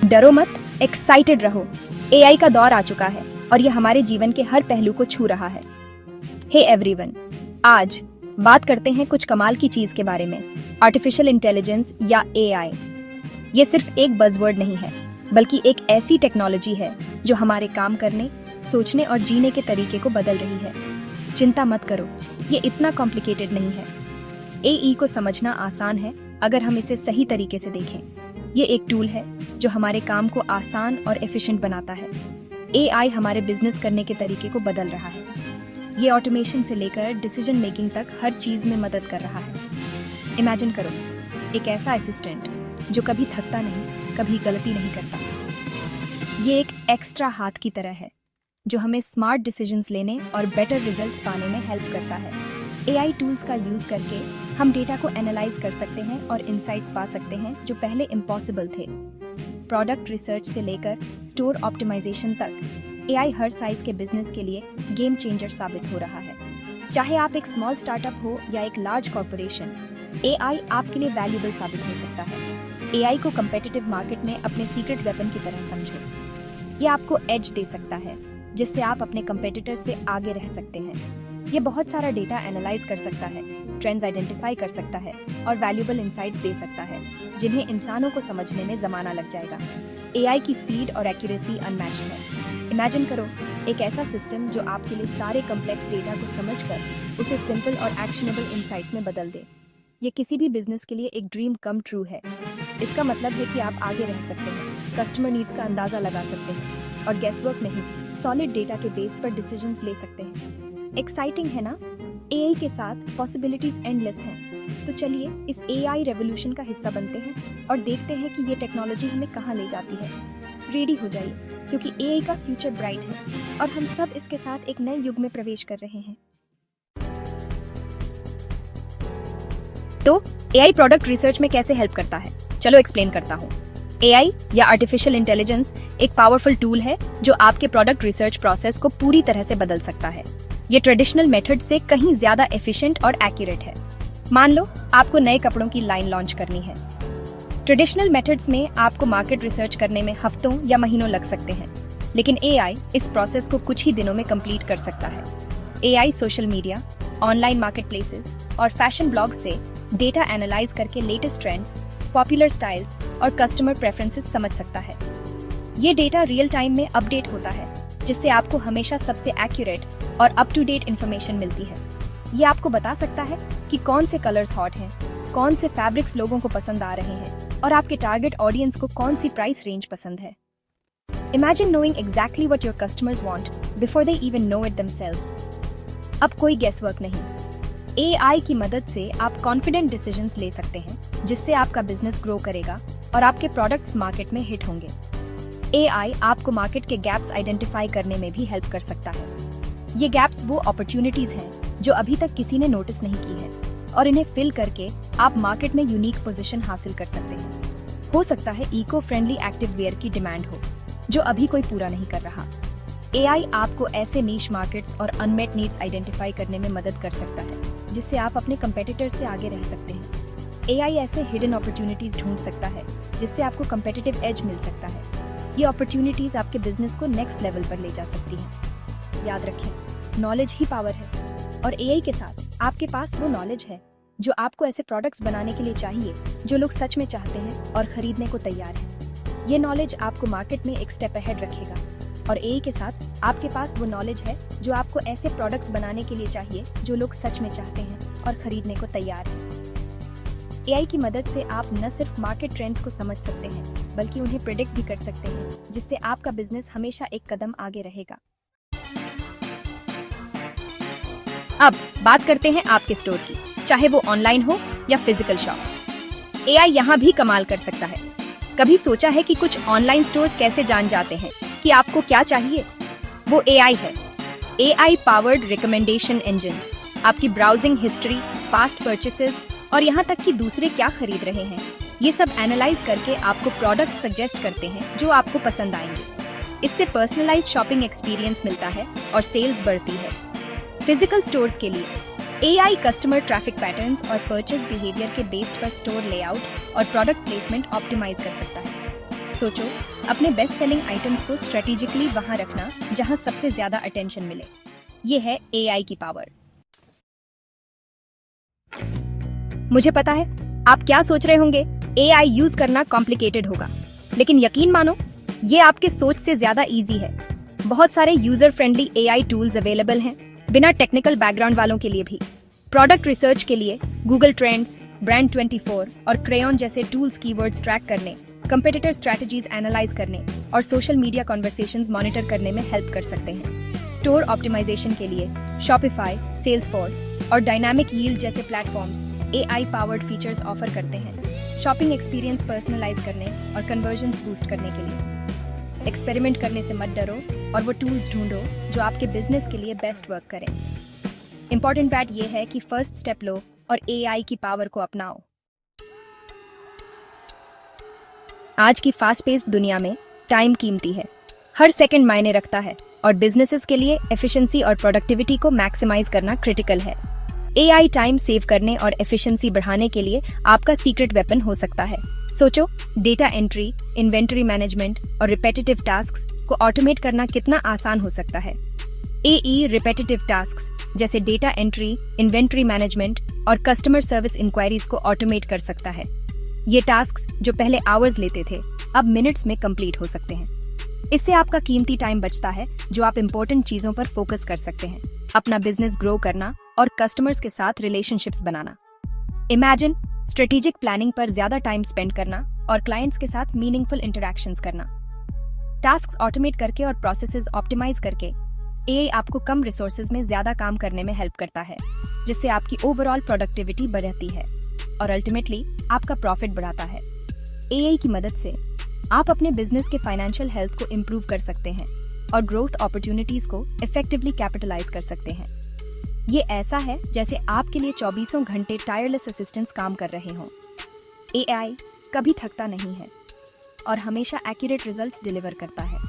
डरो मत, एक्साइटेड रहो। एआई का दौर आ चुका है और यह हमारे जीवन के हर पहलू को छू रहा है। हे एवरीवन, आज बात करते हैं कुछ कमाल की चीज के बारे में, आर्टिफिशियल इंटेलिजेंस या एआई। ये सिर्फ एक बज़वर्ड नहीं है, बल्कि एक ऐसी टेक्नोलॉजी है जो हमारे काम करने, सोचने और जीने के तरीके को बदल रही है। चिंता मत करो, ये इतना कॉम्प्लिकेटेड नहीं है। एआई को समझना आसान है अगर हम इसे सही तरीके से देखें। ये एक टूल है जो हमारे काम को आसान और एफिशिएंट बनाता है। एआई हमारे बिजनेस करने के तरीके को बदल रहा है। ये ऑटोमेशन से लेकर डिसीजन मेकिंग तक हर चीज में मदद कर रहा है। इमेजिन करो, एक ऐसा असिस्टेंट जो कभी थकता नहीं, कभी गलती नहीं करता। ये एक एक्स्ट्रा हाथ की तरह है जो हमें स्मार्ट डिसीजंस लेने और बेटर रिजल्ट्स पाने में हेल्प करता है। एआई टूल्स का यूज करके हम डेटा को एनालाइज कर सकते हैं और इनसाइट्स पा सकते हैं जो पहले इम्पॉसिबल थे। प्रोडक्ट रिसर्च से लेकर स्टोर ऑप्टिमाइजेशन तक एआई हर साइज के बिजनेस के लिए गेम चेंजर साबित हो रहा है। चाहे आप एक स्मॉल स्टार्टअप हो या एक लार्ज कॉर्पोरेशन, एआई आपके लिए वैल्यूएबल साबित हो सकता है। एआई को कम्पिटिटिव मार्केट में अपने सीक्रेट वेपन की तरह समझो। ये आपको एज दे सकता है जिससे आप अपने कंपेटिटर से आगे रह सकते हैं। ये बहुत सारा डेटा एनालाइज कर सकता है, ट्रेंड्स आइडेंटिफाई कर सकता है और वैल्यूएबल इनसाइट्स दे सकता है जिन्हें इंसानों को समझने में जमाना लग जाएगा। एआई की स्पीड और एक्यूरेसी अनमैच्ड है। इमेजिन करो, एक ऐसा सिस्टम जो आपके लिए सारे कॉम्प्लेक्स डेटा को समझकर उसे सिंपल और एक्शनेबल इनसाइट्स में बदल दे। ये किसी भी बिजनेस के लिए एक ड्रीम कम ट्रू है। इसका मतलब है कि आप आगे रह सकते हैं, कस्टमर नीड्स का अंदाजा लगा सकते हैं और गेसवर्क नहीं, सॉलिड डेटा के बेस पर डिसीजंस ले सकते हैं। एक्साइटिंग है ना? एआई के साथ पॉसिबिलिटीज एंडलेस हैं। तो चलिए इस एआई रेवोल्यूशन का हिस्सा बनते हैं और देखते हैं कि ये टेक्नोलॉजी हमें कहाँ ले जाती है। रेडी हो जाइए, क्योंकि एआई का फ्यूचर ब्राइट है और हम सब इसके साथ एक नए युग में प्रवेश कर रहे हैं। तो एआई प्रोडक्ट रिसर्च में कैसे हेल्प करता है, चलो एक्सप्लेन करता हूँ। एआई या आर्टिफिशियल इंटेलिजेंस एक पावरफुल टूल है जो आपके प्रोडक्ट रिसर्च प्रोसेस को पूरी तरह से बदल सकता है। ये ट्रेडिशनल मेथड से कहीं ज्यादा एफिशिएंट और एक्यूरेट है। मान लो आपको नए कपड़ों की लाइन लॉन्च करनी है। ट्रेडिशनल मेथड्स में आपको मार्केट रिसर्च करने में हफ्तों या महीनों लग सकते हैं, लेकिन एआई इस प्रोसेस को कुछ ही दिनों में कंप्लीट कर सकता है। एआई सोशल मीडिया, ऑनलाइन मार्केटप्लेसेस और फैशन ब्लॉग्स से डेटा एनालाइज करके लेटेस्ट ट्रेंड्स, पॉपुलर स्टाइल्स और कस्टमर प्रेफरेंसेस समझ सकता है। ये डेटा रियल टाइम में अपडेट होता है, जिससे आपको हमेशा सबसे एक्यूरेट और अप टू डेट इन्फॉर्मेशन मिलती है। ये आपको बता सकता है कि कौन से कलर्स हॉट हैं, कौन से फैब्रिक्स लोगों को पसंद आ रहे हैं और आपके टारगेट ऑडियंस को कौन सी प्राइस रेंज पसंद है। Imagine knowing exactly what your customers want before they even know it themselves. अब कोई गेसवर्क नहीं। एआई की मदद से आप कॉन्फिडेंट डिसीजंस ले सकते हैं, जिससे आपका बिजनेस ग्रो करेगा और आपके प्रोडक्ट्स मार्केट में हिट होंगे। एआई आपको मार्केट के गैप्स आइडेंटिफाई करने में भी हेल्प कर सकता है। ये गैप्स वो अपॉर्चुनिटीज हैं जो अभी तक किसी ने नोटिस नहीं की है, और इन्हें फिल करके आप मार्केट में यूनिक पोजीशन हासिल कर सकते हैं। हो सकता है इको फ्रेंडली एक्टिव वेयर की डिमांड हो जो अभी कोई पूरा नहीं कर रहा। एआई आपको ऐसे नीश मार्केट्स और अनमेट नीड्स आइडेंटिफाई करने में मदद कर सकता है, जिससे आप अपने कंपेटिटर से आगे रह सकते हैं। एआई ऐसे हिडन अपॉर्चुनिटीज ढूंढ सकता है जिससे आपको कंपेटिटिव एज मिल सकता है। ये अपॉर्चुनिटीज आपके बिजनेस को नेक्स्ट लेवल पर ले जा सकती हैं। याद रखें, नॉलेज ही पावर है, और एआई के साथ आपके पास वो नॉलेज है जो आपको ऐसे प्रोडक्ट्स बनाने के लिए चाहिए जो लोग सच में चाहते हैं और खरीदने को तैयार हैं। ये नॉलेज आपको मार्केट में एक स्टेप अहेड रखेगा, और एआई के साथ आपके पास वो नॉलेज है जो आपको ऐसे प्रोडक्ट्स बनाने के लिए चाहिए जो लोग सच में चाहते हैं और खरीदने को तैयार हैं। एआई की मदद से आप न सिर्फ मार्केट ट्रेंड्स को समझ सकते हैं, बल्कि उन्हें प्रेडिक्ट भी कर सकते हैं, जिससे आपका बिजनेस हमेशा एक कदम आगे रहेगा। अब बात करते हैं आपके स्टोर की, चाहे वो ऑनलाइन हो या फिजिकल शॉप। एआई यहाँ भी कमाल कर सकता है। कभी सोचा है कि कुछ ऑनलाइन स्टोर्स कैसे जान जाते हैं कि आपको क्या चाहिए? वो एआई है। एआई पावर्ड रिकमेंडेशन इंजन्स आपकी ब्राउजिंग हिस्ट्री, पास्ट परचेसेस और यहाँ तक कि दूसरे क्या खरीद रहे हैं, ये सब एनालाइज करके आपको प्रोडक्ट सजेस्ट करते हैं जो आपको पसंद आएंगे। इससे पर्सनलाइज्ड शॉपिंग एक्सपीरियंस मिलता है और सेल्स बढ़ती है। फिजिकल स्टोर्स के लिए एआई कस्टमर ट्रैफिक पैटर्न्स और परचेज बिहेवियर के बेस्ड पर स्टोर लेआउट और प्रोडक्ट प्लेसमेंट ऑप्टिमाइज कर सकता है। सोचो, अपने बेस्ट सेलिंग आइटम्स को स्ट्रेटेजिकली वहां रखना जहां सबसे ज्यादा अटेंशन मिले। ये है एआई की पावर। मुझे पता है आप क्या सोच रहे होंगे, एआई यूज करना कॉम्प्लिकेटेड होगा, लेकिन यकीन मानो ये आपके सोच से ज्यादा इजी है। बहुत सारे user friendly AI tools available हैं, बिना टेक्निकल बैकग्राउंड वालों के लिए भी। प्रोडक्ट रिसर्च के लिए गूगल ट्रेंड्स, ब्रांड 24 और क्रेयॉन जैसे टूल्स कीवर्ड्स ट्रैक करने, कंपेटिटर स्ट्रैटेजीज एनालाइज करने और सोशल मीडिया कॉन्वर्सेशंस मॉनिटर करने में हेल्प कर सकते हैं। स्टोर ऑप्टिमाइजेशन के लिए शॉपिफाई, सेल्सफोर्स और डायनामिक यील्ड जैसे platforms AI powered features offer करते हैं, शॉपिंग एक्सपीरियंस पर्सनलाइज करने और कन्वर्जन्स बूस्ट करने के लिए। एक्सपेरिमेंट करने से मत डरो और वो टूल्स ढूंढो जो आपके बिजनेस के लिए बेस्ट वर्क करें। इंपॉर्टेंट बात यह है कि फर्स्ट स्टेप लो और एआई की पावर को अपनाओ। आज की फास्ट पेस्ड दुनिया में टाइम कीमती है, हर सेकंड मायने रखता है और बिजनेसेस के लिए एफिशिएंसी और प्रोडक्टिविटी को मैक्सिमाइज करना क्रिटिकल है। एआई टाइम सेव करने और एफिशिएंसी बढ़ाने के लिए आपका सीक्रेट वेपन हो सकता है। सोचो, डेटा एंट्री, इन्वेंटरी मैनेजमेंट और रिपेटिटिव टास्क्स को ऑटोमेट करना कितना आसान हो सकता है। एई रिपेटिटिव टास्क्स जैसे डेटा एंट्री, इन्वेंटरी मैनेजमेंट और कस्टमर सर्विस इंक्वायरीज को ऑटोमेट कर सकता है। ये टास्क्स जो पहले आवर्स लेते थे, अब मिनट्स में कंप्लीट हो सकते हैं। इससे आपका कीमती टाइम बचता है जो आप इंपॉर्टेंट चीजों पर फोकस कर सकते हैं, अपना बिजनेस ग्रो करना और कस्टमर्स के साथ रिलेशनशिप्स बनाना। इमेजिन स्ट्रेटेजिक प्लानिंग पर ज्यादा टाइम स्पेंड करना और क्लाइंट्स के साथ मीनिंगफुल इंटरैक्शंस करना। टास्क्स ऑटोमेट करके और प्रोसेसेस ऑप्टिमाइज करके एआई आपको कम रिसोर्सेज में ज्यादा काम करने में हेल्प करता है, जिससे आपकी ओवरऑल प्रोडक्टिविटी बढ़ती है और अल्टीमेटली आपका प्रॉफिट बढ़ाता है। एआई की मदद से आप अपने बिजनेस के फाइनेंशियल हेल्थ को इम्प्रूव कर सकते हैं और ग्रोथ अपॉर्चुनिटीज को इफेक्टिवली कैपिटलाइज कर सकते हैं। ये ऐसा है जैसे आपके लिए 24 घंटे टायरलेस असिस्टेंस काम कर रहे हों। एआई कभी थकता नहीं है और हमेशा एक्यूरेट रिजल्ट्स डिलीवर करता है।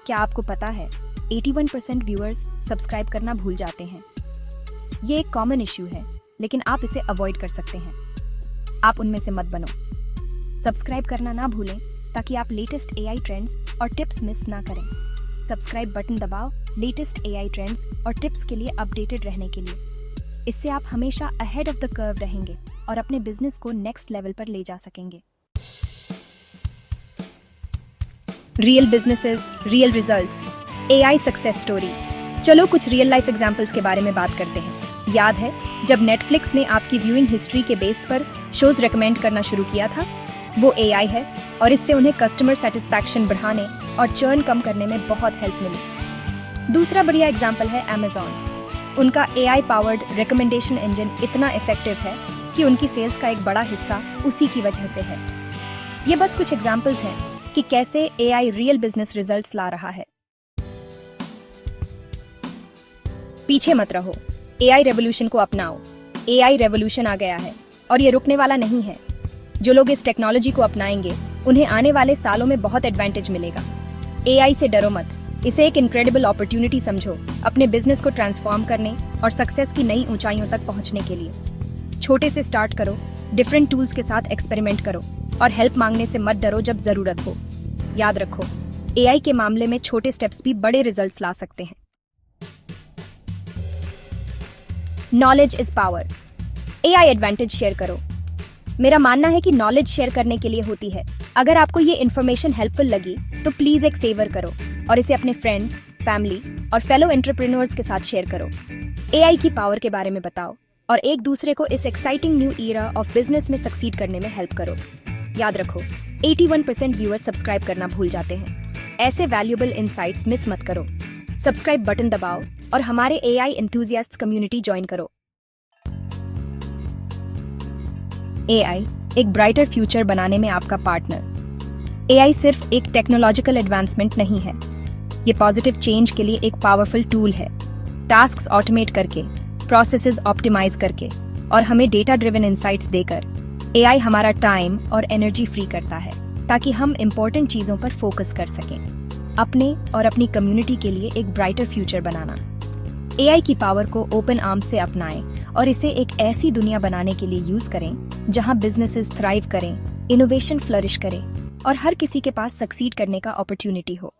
क्या आपको पता है 81% व्यूअर्स सब्सक्राइब करना भूल जाते हैं। ये एक कॉमन इश्यू है, लेकिन आप इसे अवॉइड कर सकते हैं। आप उनमें से मत बनो। सब्सक्राइब करना ना भूलें ताकि आप लेटेस्ट एआई ट्रेंड्स और टिप्स मिस ना करें। सब्सक्राइब बटन दबाओ लेटेस्ट एआई ट्रेंड्स और टिप्स के लिए अपडेटेड रहने के लिए। इससे आप हमेशा अहेड ऑफ द कर्व रहेंगे और अपने बिजनेस को नेक्स्ट लेवल पर ले जा सकेंगे। Real businesses, real results, AI success stories. चलो कुछ रियल लाइफ एग्जांपल्स के बारे में बात करते हैं। याद है जब नेटफ्लिक्स ने आपकी व्यूइंग हिस्ट्री के बेस पर शोज रेकमेंड करना शुरू किया था? वो एआई है और इससे उन्हें कस्टमर सेटिस्फैक्शन बढ़ाने और चर्न कम करने में बहुत हेल्प मिली। दूसरा बढ़िया एग्जांपल है अमेज़न। उनका एआई पावर्ड रिकमेंडेशन इंजन इतना इफेक्टिव है कि उनकी सेल्स का एक बड़ा हिस्सा उसी की वजह से है। ये बस कुछ एग्जांपल्स हैं कि कैसे एआई रियल बिजनेस रिजल्ट्स ला रहा है। पीछे मत रहो, एआई रेवोल्यूशन को अपनाओ। एआई रेवोल्यूशन आ गया है और ये रुकने वाला नहीं है। जो लोग इस टेक्नोलॉजी को अपनाएंगे उन्हें आने वाले सालों में बहुत एडवांटेज मिलेगा। एआई से डरो मत, इसे एक इनक्रेडिबल अपॉर्चुनिटी समझो अपने बिजनेस को ट्रांसफॉर्म करने और सक्सेस की नई ऊंचाइयों तक पहुंचने के लिए। छोटे से स्टार्ट करो, डिफरेंट टूल्स के साथ एक्सपेरिमेंट करो और हेल्प मांगने से मत डरो जब जरूरत हो। याद रखो, एआई के मामले में छोटे स्टेप्स भी बड़े रिजल्ट्स ला सकते हैं। Knowledge is power. AI advantage share करो। मेरा मानना है कि नॉलेज शेयर करने के लिए होती है। अगर आपको ये इन्फॉर्मेशन हेल्पफुल लगी तो प्लीज एक फेवर करो और इसे अपने फ्रेंड्स, फैमिली और फेलो एंटरप्रेन्योर्स के साथ शेयर करो। एआई की पावर के बारे में बताओ और एक दूसरे को इस exciting new era of business में सक्सीड करने में हेल्प करो। याद रखो, 81% व्यूअर्स सब्सक्राइब करना भूल जाते हैं। ऐसे वैल्यूएबल इनसाइट्स मिस मत करो। सब्सक्राइब बटन दबाओ और हमारे एआई एंथुसियास्ट्स कम्युनिटी ज्वाइन करो। एआई एक ब्राइटर फ्यूचर बनाने में आपका पार्टनर। एआई सिर्फ एक टेक्नोलॉजिकल एडवांसमेंट नहीं है, ये पॉजिटिव चेंज के लिए एक पावरफुल टूल है। टास्क्स ऑटोमेट करके, प्रोसेसेस ऑप्टिमाइज करके और हमें डेटा ड्रिवन इनसाइट्स देकर एआई हमारा टाइम और एनर्जी फ्री करता है ताकि हम इंपॉर्टेंट चीजों पर फोकस कर सकें, अपने और अपनी कम्युनिटी के लिए एक ब्राइटर फ्यूचर बनाना। एआई की पावर को ओपन आर्म्स से अपनाएं और इसे एक ऐसी दुनिया बनाने के लिए यूज करें जहां बिजनेसेस थ्राइव करें, इनोवेशन फ्लरिश करे और हर किसी के पास सक्सीड करने का अपॉर्चुनिटी हो।